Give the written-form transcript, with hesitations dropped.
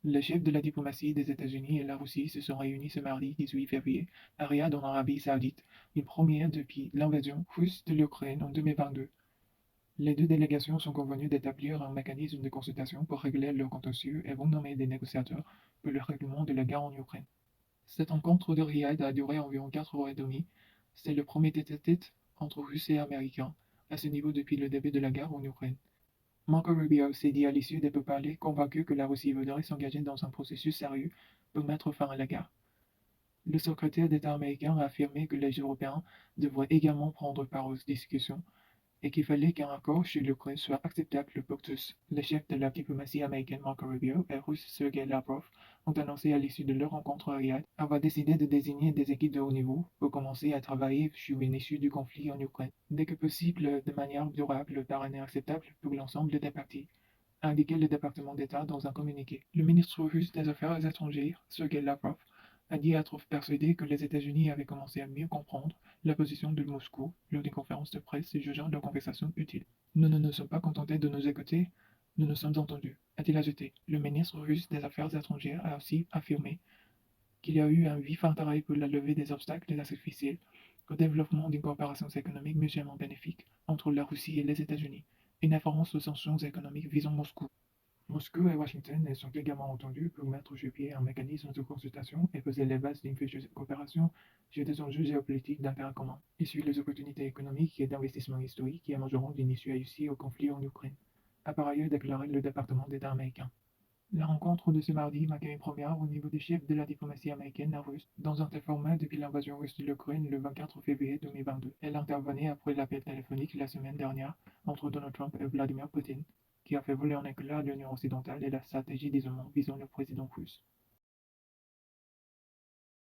Les chefs de la diplomatie des États-Unis et la Russie se sont réunis ce mardi 18 février à Riyad en Arabie Saoudite, une première depuis l'invasion russe de l'Ukraine en 2022. Les deux délégations sont convenues d'établir un mécanisme de consultation pour régler leurs contentieux et vont nommer des négociateurs pour le règlement de la guerre en Ukraine. Cette rencontre de Riyad a duré environ 4 heures et demie. C'est le premier tête-à-tête entre Russes et Américains à ce niveau depuis le début de la guerre en Ukraine. Marco Rubio s'est dit à l'issue des pourparlers convaincu que la Russie voudrait s'engager dans un processus sérieux pour mettre fin à la guerre. Le secrétaire d'État américain a affirmé que les Européens devraient également prendre part aux discussions et qu'il fallait qu'un accord sur l'Ukraine soit acceptable pour tous. Les chefs de la diplomatie américaine Marco Rubio et russe Sergei Lavrov ont annoncé à l'issue de leur rencontre à Riyad avoir décidé de désigner des équipes de haut niveau pour commencer à travailler sur une issue du conflit en Ukraine, dès que possible de manière durable par un acceptable pour l'ensemble des parties, a indiqué le département d'État dans un communiqué. Le ministre russe des Affaires étrangères, Sergei Lavrov, a dit être persuadé que les États-Unis avaient commencé à mieux comprendre la position de Moscou lors des conférences de presse et jugeant leur conversation utile. Nous ne nous sommes pas contentés de nous écouter, nous nous sommes entendus, a-t-il ajouté. Le ministre russe des Affaires étrangères a aussi affirmé qu'il y a eu un vif intérêt pour la levée des obstacles artificiels au développement d'une coopération économique mutuellement bénéfique entre la Russie et les États-Unis, une référence aux sanctions économiques visant Moscou. Moscou et Washington sont également entendus pour mettre sur pied un mécanisme de consultation et poser les bases d'une future coopération sur des enjeux géopolitiques d'intérêt commun, issus des opportunités économiques et d'investissements historiques qui émergeront d'une issue réussie au conflit en Ukraine, a par ailleurs déclaré le département d'État américain. La rencontre de ce mardi marquait une première au niveau des chefs de la diplomatie américaine et russe dans un tel format depuis l'invasion russe de l'Ukraine le 24 février 2022. Elle intervenait après l'appel téléphonique la semaine dernière entre Donald Trump et Vladimir Poutine, qui a fait voler en éclats l'Union occidentale et la stratégie d'isolement visant le président russe.